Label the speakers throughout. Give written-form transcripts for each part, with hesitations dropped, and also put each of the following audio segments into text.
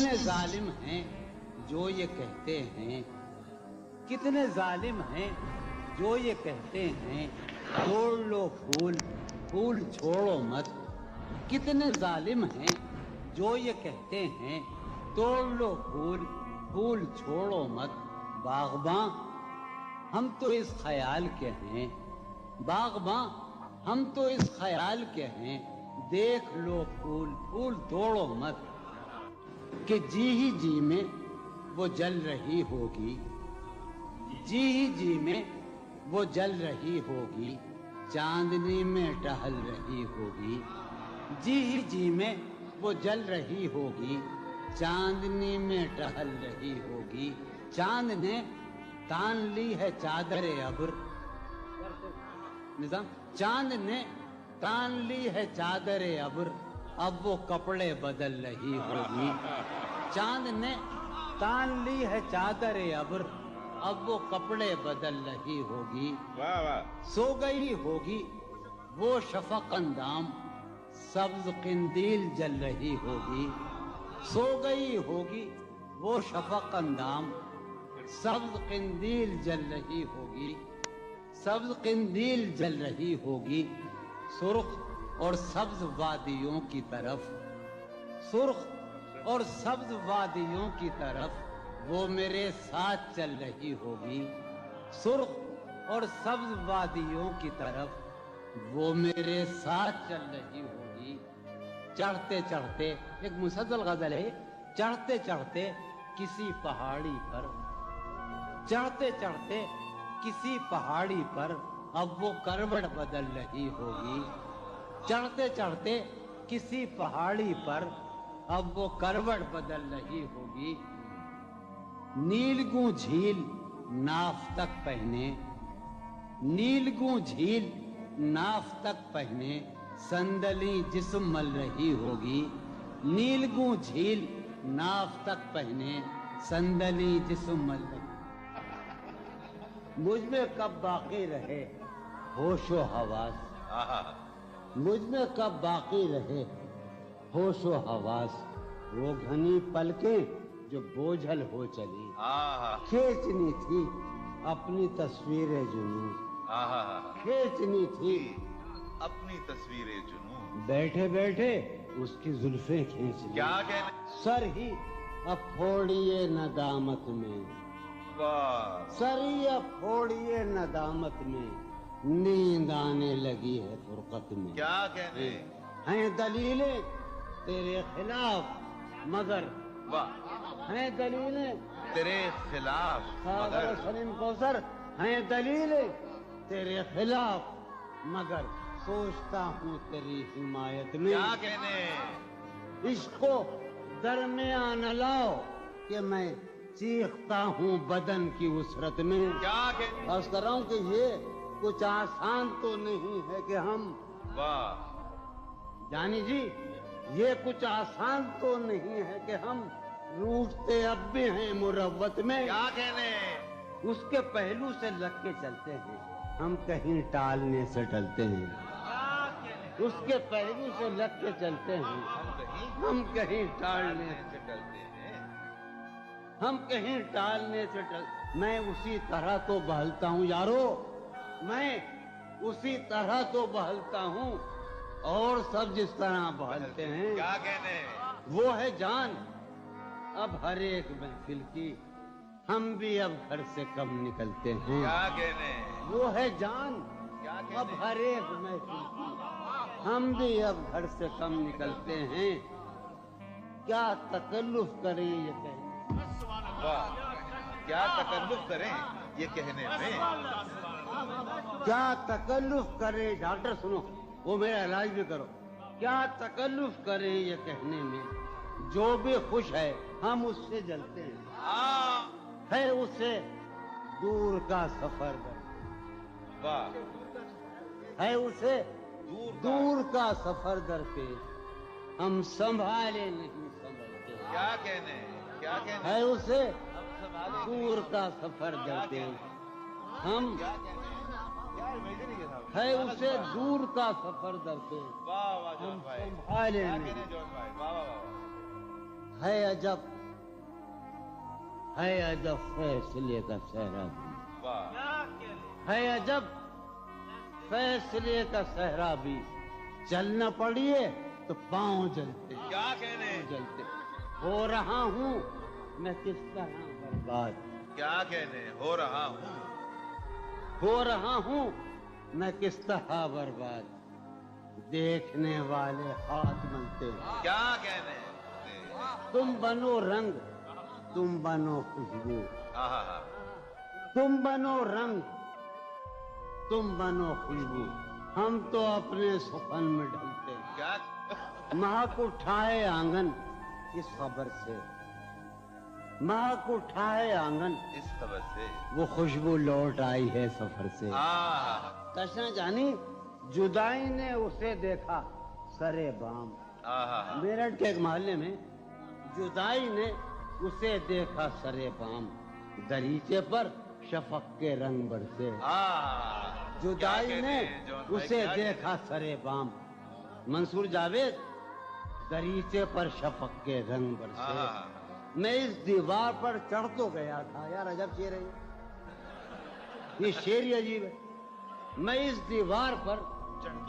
Speaker 1: کتنے ظالم ہیں جو یہ کہتے ہیں، کتنے ظالم ہیں جو یہ کہتے ہیں توڑ لو پھول پھول چھوڑو مت، کتنے ظالم ہیں جو یہ کہتے ہیں توڑ لو پھول پھول چھوڑو مت، باغباں ہم تو اس خیال کے ہیں، باغباں ہم تو اس خیال کے ہیں، دیکھ لو پھول پھول توڑو مت، کہ جی ہی جی میں وہ جل رہی ہوگی، جی ہی جی میں وہ جل رہی ہوگی، چاندنی میں ٹہل رہی ہوگی، جی ہی جی میں وہ جل رہی ہوگی، چاندنی میں ٹہل رہی ہوگی، چاند نے تان لی ہے چادر ابر، نظام چاند نے تان لی ہے چادر ابر، اب وہ کپڑے بدل رہی ہوگی، چاند نے تان لی ہے چادر ابر، اب وہ کپڑے بدل رہی ہوگی، سو گئی ہوگی وہ شفق اندام، سبز قندیل جل رہی ہوگی، سو گئی ہوگی وہ شفق اندام، سبز قندیل جل رہی ہوگی، سبز قندیل جل رہی ہوگی، سرخ اور سبز وادیوں کی طرف، سرخ اور سبز وادیوں کی طرف وہ میرے ساتھ چل رہی ہوگی، سرخ اور سبز وادیوں کی طرف وہ میرے ساتھ چل رہی ہوگی، چڑھتے چڑھتے ایک مسلسل غزل ہے، چڑھتے چڑھتے کسی پہاڑی پر، چڑھتے چڑھتے کسی پہاڑی پر اب وہ کروٹ بدل رہی ہوگی، چڑھتے چڑھتے کسی پہاڑی پر اب وہ کروٹ بدل رہی ہوگی، نیلگوں جھیل ناف تک پہنے، نیلگوں جھیل ناف تک پہنے صندلی جسم مل رہی ہوگی، نیلگوں جھیل ناف تک پہنے صندلی جسم مل رہی، مجھ میں کب باقی رہے ہوش و حواس، مجھ میں کب باقی رہے ہوش و حواس، وہ گھنی پلکیں جو بوجھل ہو چلی، کھینچنی تھی اپنی تصویر جنوں، کھینچنی تھی
Speaker 2: اپنی تصویر جنون،
Speaker 1: بیٹھے بیٹھے اس کی زلفیں کھینچ لی،
Speaker 2: کیا کہنے،
Speaker 1: سر ہی اب پھوڑیے ندامت میں، سر ہی اب پھوڑیے ندامت میں، نیند آنے لگی ہے فرقت میں،
Speaker 2: کیا کہنے،
Speaker 1: ہیں دلیلیں تیرے خلاف مگر، ہیں دلیلیں
Speaker 2: تیرے خلاف مگر،
Speaker 1: سلیم کوثر، ہیں دلیلیں تیرے خلاف مگر، سوچتا ہوں تیری حمایت میں،
Speaker 2: کیا کہنے،
Speaker 1: عشق کو درمیان لاؤ کہ میں چیختا ہوں بدن کی وسرت میں،
Speaker 2: کیا کہنے،
Speaker 1: عرض کر رہا ہوں کہ یہ کچھ آسان تو نہیں ہے کہ ہم،
Speaker 2: واہ
Speaker 1: جانی جی یہ کچھ آسان تو نہیں ہے کہ ہم روٹتے اب بھی ہیں مروت میں،
Speaker 2: کیا کہنے،
Speaker 1: اس کے پہلو سے لگ کے چلتے ہیں ہم کہیں ٹالنے سے ٹلتے ہیں، اس کے پہلو سے لگ کے چلتے ہیں ہم کہیں ٹالنے سے
Speaker 2: چلتے ہیں،
Speaker 1: ہم کہیں ٹالنے سے میں اسی طرح تو بہلتا ہوں یارو، میں اسی طرح تو بہلتا ہوں اور سب جس طرح بہلتے ہیں،
Speaker 2: کیا کہنے،
Speaker 1: وہ ہے جان اب ہر ایک محفل کی، ہم بھی اب گھر سے کم نکلتے ہیں،
Speaker 2: کیا کہنے،
Speaker 1: وہ ہے جان
Speaker 2: کیا کہنے،
Speaker 1: اب ہر ایک محفل کی، ہم بھی اب گھر سے کم نکلتے ہیں، کیا تکلف کریں یہ کہنے،
Speaker 2: واہ کیا تکلف کریں یہ کہنے میں،
Speaker 1: کیا تکلف کریں، ڈاکٹر سنو وہ میرا علاج بھی کرو، کیا تکلف کریں یہ کہنے میں، جو بھی خوش ہے ہم اس سے جلتے ہیں، ہے اسے دور کا سفر در،
Speaker 2: واہ
Speaker 1: ہے اسے دور کا سفر در پیش، ہم سنبھالے نہیں سنبھلتے،
Speaker 2: کیا کہنے، کیا کہنے،
Speaker 1: ہے اسے دور کا سفر در پیش، ہم ہے اسے دور کا سفر در پیش،
Speaker 2: واہ واہ جوش بھائی،
Speaker 1: سنبھالے
Speaker 2: کیا
Speaker 1: نہیں،
Speaker 2: کہنے جوش بھائی، واہ واہ واہ،
Speaker 1: ہے عجب فیصلے کا صحرا بھی،
Speaker 2: واہ
Speaker 1: ہے عجب فیصلے کا صحرا بھی، چلنا پڑیے تو پاؤں جلتے
Speaker 2: کیا کہنے،
Speaker 1: جلتے، ہو رہا ہوں میں کس طرح برباد،
Speaker 2: کیا کہنے، ہو رہا ہوں،
Speaker 1: ہو رہا ہوں میں کس طرح برباد، دیکھنے والے ہاتھ ملتے ہیں،
Speaker 2: کیا کہنے،
Speaker 1: تم بنو رنگ تم بنو خوشبو،
Speaker 2: آہا
Speaker 1: تم بنو رنگ تم بنو خوشبو، ہم تو اپنے سخن میں ڈھلتے ہیں،
Speaker 2: کیا
Speaker 1: مہک اٹھائے آنگن اس خبر سے، مہک اٹھائے آنگن
Speaker 2: اس خبر سے،
Speaker 1: وہ خوشبو لوٹ آئی ہے سفر سے، تشنا جانی جدائی نے اسے دیکھا سرے بام،
Speaker 2: آہا
Speaker 1: میرٹھ کے ایک محلے میں جدائی نے اسے دیکھا سرے بام، دریچے پر شفق کے رنگ برسے، جدائی نے اسے دیکھا سرے بام، منصور جاوید، دریچے پر شفق کے رنگ برسے، میں اس دیوار پر چڑھ تو گیا تھا، یار عجب شعر ہے یہ شعر ہی عجیب ہے، میں اس دیوار پر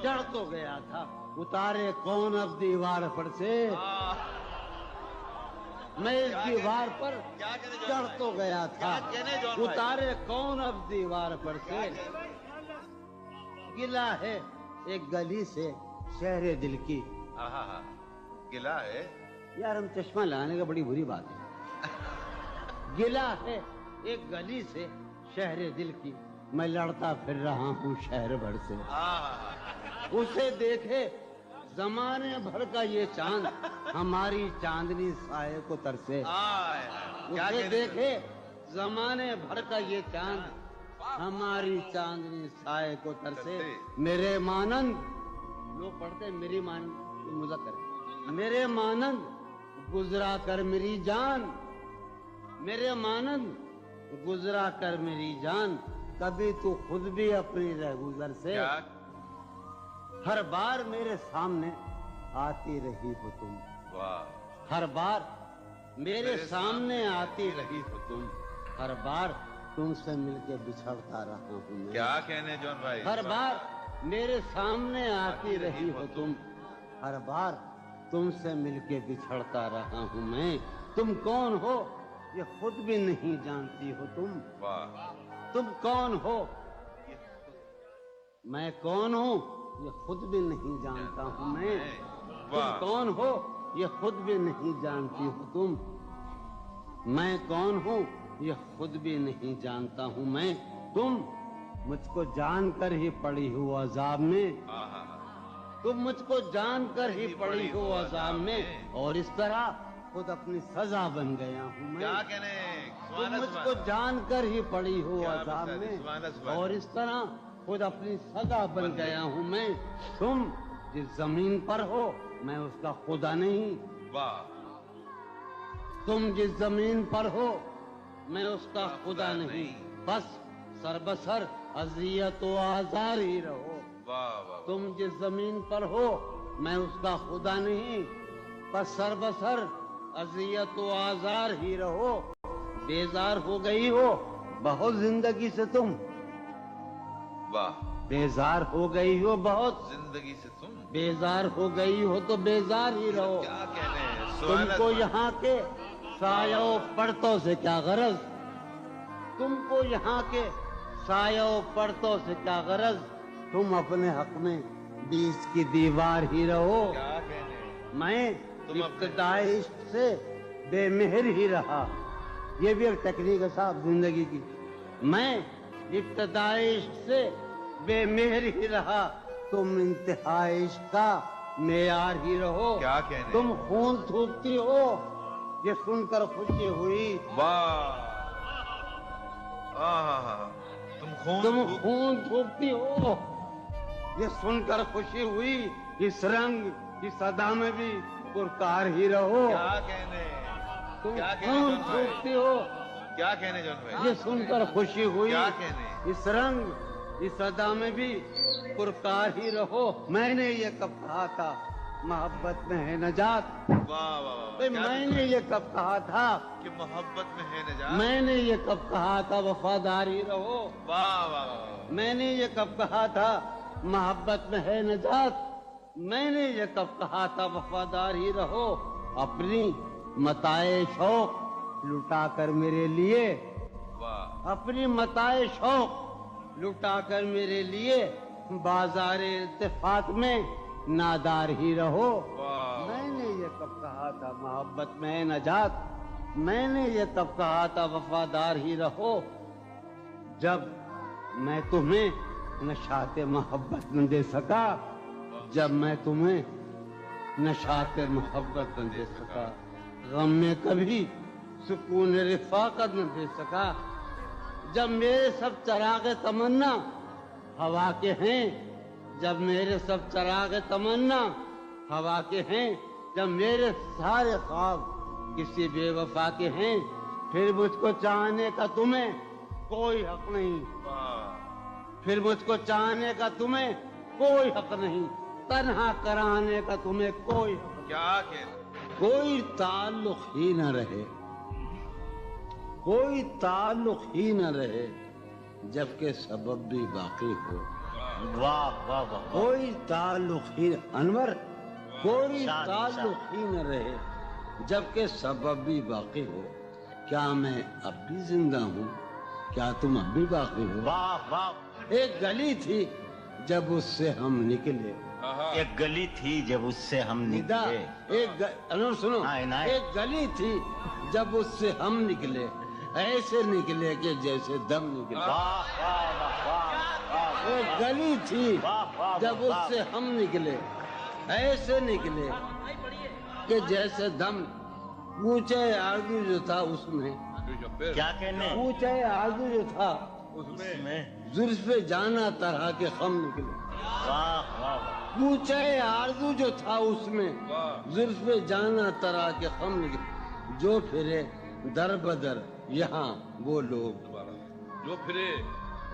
Speaker 1: چڑھ تو گیا تھا، اتارے کون اب دیوار پر سے، میں اس دیوار پر چڑھ تو گیا تھا، اتارے کون اب دیوار پر سے، گلا ہے ایک گلی سے شہر دل کی،
Speaker 2: گلا ہے،
Speaker 1: یار ہم چشمہ لگانے کا بڑی بری بات ہے، گلا ہے ایک گلی سے شہر دل کی، میں لڑتا پھر رہا ہوں شہر بھر سے، اسے دیکھے زمانے بھر کا یہ چاند ہماری چاندنی سائے کو ترسے، اسے دیکھے زمانے بھر کا یہ چاند ہماری چاندنی سائے کو ترسے، میرے مانند لوگ پڑھتے ہیں میری مانند، یہ مذکر ہے، میرے مانند گزرا کر میری جان، میرے مانند گزرا کر میری جان، کبھی تو خود بھی اپنی رہ گزر سے، ہر بار میرے سامنے آتی رہی ہو تم، ہر بار میرے سامنے آتی رہی ہو تم، ہر بار تم سے مل کے بچھڑتا رہا ہوں میں،
Speaker 2: کیا کہنے جون بھائی،
Speaker 1: ہر بار میرے سامنے آتی رہی ہو تم، ہر بار تم سے مل کے بچھڑتا رہا ہوں میں، تم کون ہو یہ خود بھی نہیں جانتی ہو تم، تم کون ہو میں کون ہوں یہ خود بھی نہیں جانتا ہوں میں، تم کون ہو یہ خود بھی نہیں جانتی ہو تم، میں کون ہوں یہ خود بھی نہیں جانتا ہوں میں، تم مجھ کو جان کر ہی پڑی ہو عذاب میں، تم مجھ کو جان کر ہی پڑی ہو عذاب میں، اور اس طرح خود اپنی سزا بن گیا ہوں میں،
Speaker 2: کیا کہنے،
Speaker 1: تم مجھ کو جان کر ہی پڑی ہو عذاب میں، اور اس طرح خود اپنی سزا بن گیا ہوں میں، تم جس زمین پر ہو میں اس کا خدا نہیں، تم جس زمین پر ہو میں اس کا خدا نہیں، بس سر بسر اذیت و آزار ہی رہو، تم جس زمین پر ہو میں اس کا خدا نہیں، بس سر بسر اذیت و آزار ہی رہو، بیزار ہو گئی ہو بہت زندگی سے تم، بیزار ہو گئی ہو بہت
Speaker 2: زندگی سے تم،
Speaker 1: بیزار ہو گئی ہو تو بیزار ہی رہو،
Speaker 2: کیا کہنے،
Speaker 1: تم کو یہاں کے سایہ و پرتوں سے کیا غرض، تم کو یہاں کے سایہ و پرتوں سے کیا غرض، تم اپنے حق میں بیچ کی دیوار ہی رہو،
Speaker 2: کیا کہنے،
Speaker 1: میں ابتدائی عشق سے بے مہر ہی رہا، یہ بھی ایک ٹیکنیک ہے صاحب زندگی کی، میں ابتدائی عشق سے بے مہر ہی رہا، تم انتہائی عشق کا معیار ہی رہو،
Speaker 2: کیا کہنے،
Speaker 1: تم خون تھوکتی ہو یہ سن کر خوشی ہوئی، تم خون تھوکتی ہو یہ سن کر خوشی ہوئی، اس رنگ اس ادا میں بھی پرکار ہی رہو،
Speaker 2: کیا کہنے،
Speaker 1: تم خون تھوکتی ہو
Speaker 2: کیا کہنے جون بھائی،
Speaker 1: یہ سن کر خوشی ہوئی،
Speaker 2: کیا کہنے،
Speaker 1: اس رنگ اس ادا میں بھی پرکار ہی رہو، میں نے یہ کب کہا تھا محبت میں ہے نجات.
Speaker 2: واہ واہ واہ
Speaker 1: بھئی میں نے یہ کب کہا تھا
Speaker 2: کہ محبت میں ہے نجات.
Speaker 1: میں نے یہ کب کہا تھا وفاداری رہو.
Speaker 2: واہ واہ واہ
Speaker 1: میں نے یہ کب کہا تھا محبت میں ہے نجات. میں نے یہ کب کہا تھا وفادار ہی رہو. اپنی متاع شوق لٹا کر میرے لیے,
Speaker 2: واہ.
Speaker 1: اپنی متاع شوق لٹا کر میرے لیے بازار التفات میں نادار ہی رہو.
Speaker 2: واہ.
Speaker 1: میں نے یہ کب کہا تھا محبت میں ہے نجات. میں نے یہ کب کہا تھا وفادار ہی رہو. جب میں تمہیں نشاط محبت نہ دے سکا, جب میں تمہیں نشاط محبت نہ دے سکا, غم میں کبھی سکون رفاقت نہ دے سکا, جب میرے سب چراغ تمنا ہوا کے ہیں, جب میرے سب چراغ تمنا ہوا کے ہیں, جب میرے سارے خواب کسی بے وفا کے ہیں, پھر مجھ کو چاہنے کا تمہیں کوئی حق نہیں. پھر مجھ کو چاہنے کا تمہیں کوئی حق نہیں. تنہا کرانے کا تمہیں کوئی حق نہیں.
Speaker 2: کیا کہ
Speaker 1: کوئی تعلق ہی نہ رہے, کوئی تعلق ہی نہ رہے جبکہ سبب بھی باقی ہو.
Speaker 3: واہ واہ واہ.
Speaker 1: کوئی تعلق ہی انور, کوئی
Speaker 3: شان,
Speaker 1: تعلق ہی نہ رہے جبکہ سبب بھی باقی ہو. کیا میں اب بھی زندہ ہوں, کیا تم اب بھی باقی ہو.
Speaker 3: واہ واہ.
Speaker 1: ایک گلی تھی جب اس سے ہم نکلے,
Speaker 3: ایک گلی تھی جب اس سے ہم
Speaker 1: ندا
Speaker 3: نکلے.
Speaker 1: انور سنو,
Speaker 3: عنایت.
Speaker 1: ایک گلی تھی جب اس سے ہم نکلے, ایسے نکلے کہ جیسے دم نکلے.
Speaker 3: واہ واہ واہ واہ.
Speaker 1: ایک گلی تھی
Speaker 3: واہ واہ
Speaker 1: جب اس سے ہم نکلے, ایسے نکلے کہ جیسے دم. پوچھے آرزو جو تھا اس میں,
Speaker 3: کیا کہنے
Speaker 1: پوچھے آرزو جو تھا
Speaker 2: اس میں
Speaker 1: زلف جانا طرح کے خم نکلے.
Speaker 3: واہ واہ.
Speaker 1: پوچھے آرزو جو تھا اس میں زلف جانا طرح کے خم نکلے. جو پھرے در بدر یہاں وہ لوگ,
Speaker 2: جو پھرے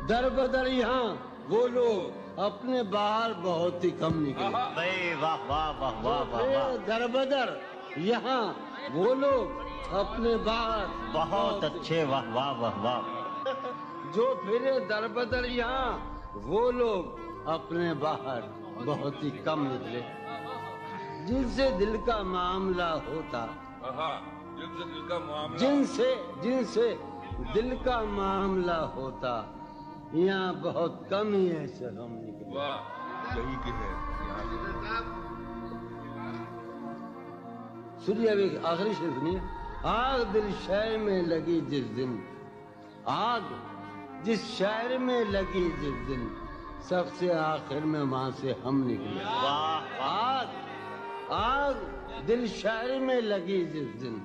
Speaker 1: در بدر یہاں وہ لوگ اپنے باہر بہت ہی کم نکلے.
Speaker 3: بھائی واہ واہ واہ واہ واہ
Speaker 1: پھر
Speaker 3: واہ.
Speaker 1: در بدر یہاں وہ لوگ اپنے باہر
Speaker 3: بہت اچھے. واہ واہ واہ واہ.
Speaker 1: جو پھرے در بدر یہاں وہ لوگ اپنے باہر بہت ہی کم نکلے. جن سے دل کا معاملہ ہوتا,
Speaker 2: جن سے دل کا معاملہ,
Speaker 1: جن سے دل کا معاملہ ہوتا, یہاں بہت کم ہی ایسے ہم نکلے.
Speaker 2: واہ یہی کہ ہے یہاں
Speaker 1: سنیے ابھی آخری شعر سنیے. آگ دل شہر میں لگی جس دن, آگ جس شہر میں لگی جس دن, سب سے آخر میں وہاں سے ہم نکلے.
Speaker 3: واہ واہ.
Speaker 1: آگ دل شہر میں لگی جس دن,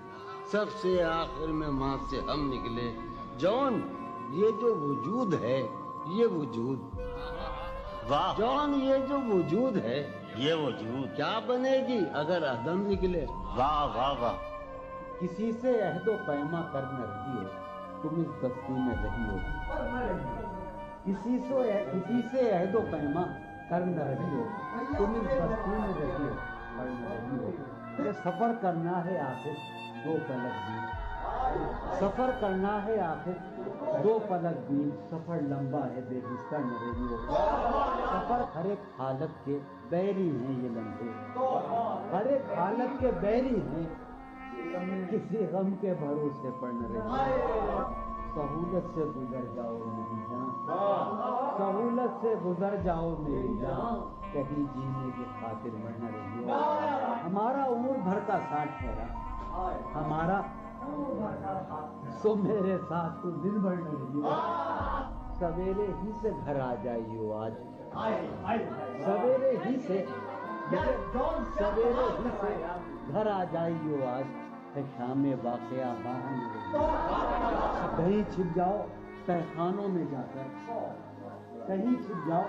Speaker 1: سب سے آخر میں وہاں سے ہم نکلے. جون یہ جو وجود ہے, یہ وجود,
Speaker 3: واہ.
Speaker 1: جون یہ جو وجود ہے
Speaker 3: یہ وجود
Speaker 1: کیا بنے گی اگر عدم نکلے.
Speaker 3: واہ واہ واہ.
Speaker 1: کسی سے عہد و پیما کر نہ رہی ہو, تم اس بستی میں رہی ہو. کسی سے عہد و پیما کر نہ رہی ہو, تم اس بستی میں رہی ہو, کر نہ رہی ہو. یہ سفر کرنا ہے آخر دو پلک بھی, سفر کرنا ہے آخر دو پلک بھی. سفر لمبا ہے بے رشتہ نہ رہی ہو. سفر ہر ایک حالت کے بیری ہیں یہ لمحے, ہر ایک حالت کے بیری ہیں, کسی غم کے بھروسے پر نہ رہی ہو. سہولت سے گزر جاؤ میری جان, سہولت سے گزر جاؤ میری جان, کہیں جینے کی خاطر مر نہ رہی ہو. ہمارا عمر بھر کا ساتھ ٹھہرا, ہمارا سو میرے ساتھ تو دن بھر نہ رہی ہو. سویرے ہی سے گھر آ جائیو آج, سویرے ہی سے گھر آ جائیو آج, شام واقعہ باہر نہ رہی ہو. کہیں چھپ جاؤ تہخانوں میں جا کر, کہیں چھپ جاؤ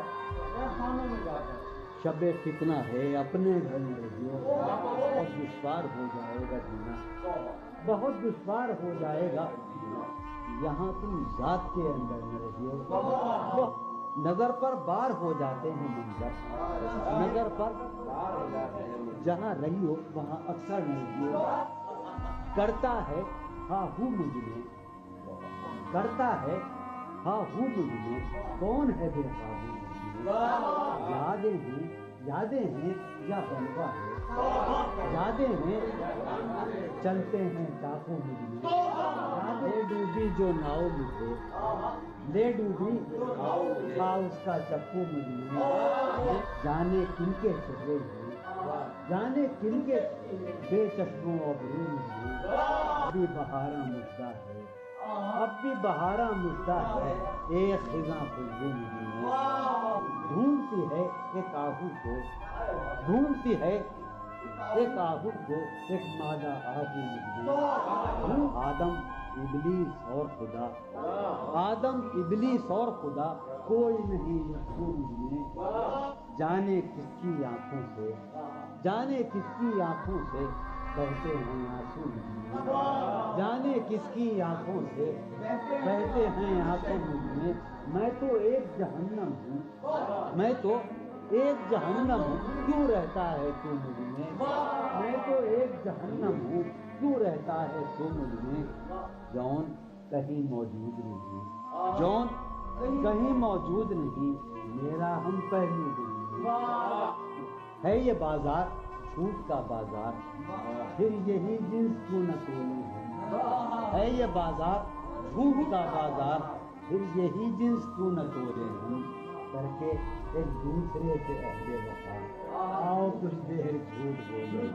Speaker 1: تہخانوں میں جا کر. شب فتنہ ہے اپنے گھر میں رہی ہو. بہت دشوار ہو جائے گا جینا, بہت دشوار ہو جائے گا, یہاں تم ذات کے اندر نہ رہی ہو. نظر پر بار ہو جاتے ہیں منظر، نظر پر جہاں رہی ہو وہاں اکثر نہیں ہو، کرتا ہے ہاں ہوں مجھ میں، کرتا ہے ہاں ہوں مجھ میں، کون ہے بے قابو مجھ میں، یادیں ہیں یا بلوا ہے، یادیں ہیں چلتے ہیں چاقو مجھ میں، لے ڈوبی جو ناؤ مجھے، لے ڈوبی تھا اس کا چپو مجھ میں، جانے کن کے چہرے ہیں، جانے کن کے بے چشموں ابرو مجھ میں، ابھی بہاراں مژدہ ہے، اب بھی بہاراں مژدہ ہے، ایک خزاں خوشبو مجھ میں، ڈھونڈتی ہے ایک آہو کو، ڈھونڈتی ہے ایک آہو کو، ایک مادہ آہو مجھ میں، آدم ابلیس اور خدا، آدم ابلیس اور خدا، کوئی نہیں یکسو مجھ میں، جانے کس کی آنکھوں سے، جانے کس کی آنکھوں سے بہتے ہیں آنسو مجھ میں، جانے کس کی آنکھوں سے بہتے ہیں آنسو مجھ میں، میں تو ایک جہنم ہوں، میں تو ایک جہنم ہوں، کیوں رہتا ہے تو مجھ میں، میں تو ایک جہنم ہوں، کیوں رہتا ہے تو مجھ میں، جون کہیں موجود نہیں، جون کہیں موجود نہیں، میرا ہم پہلو نہیں، ہے یہ بازار جھوٹ کا بازار، پھر یہی جنس کیوں نہ تولے ہم، ہے یہ بازار جھوٹ کا بازار، پھر یہی جنس کیوں نہ تولے ہم، کر کے ایک دوسرے سے عہد وفا، آؤ کچھ دیر جھوٹ بولے،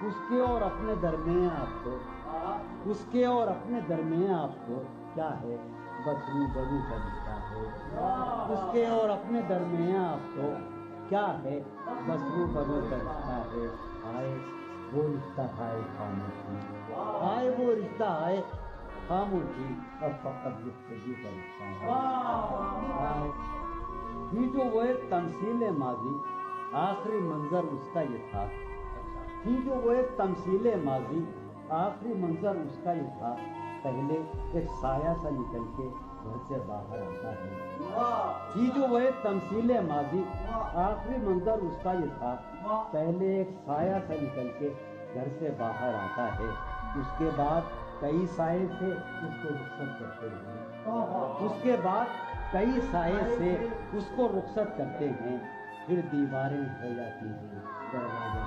Speaker 1: اس کے اور اپنے درمیان آپ کو، اس کے اور اپنے درمیان آپ کو کیا ہے، بس روبرو کا رشتہ ہے، اس کے اور اپنے درمیان آپ کو کیا ہے، بس روبرو کا رشتہ ہے، آئے وہ رشتہ آئے خاموشی، آئے وہ رشتہ آئے خاموشی، اب فقط گفتگو کا رشتہ ہے، آئے تھی جو وہ ایک تمثیل ماضی، آخری منظر اس کا یہ تھا، تھی جو وہ ایک تمثیل ماضی، آخری منظر اس کا یہ تھا، پہلے ایک سایہ سا نکل کے گھر سے باہر آتا ہے، تھی جو وہ ایک تمثیل ماضی، آخری منظر اس کا یہ تھا، پہلے ایک سایہ سا نکل کے گھر سے باہر آتا ہے، اس کے بعد کئی سائے سے اس کو رخصت کرتے ہیں، اس کے بعد کئی سائے سے اس کو رخصت کرتے ہیں، پھر دیواریں ہو جاتی ہیں، دروازہ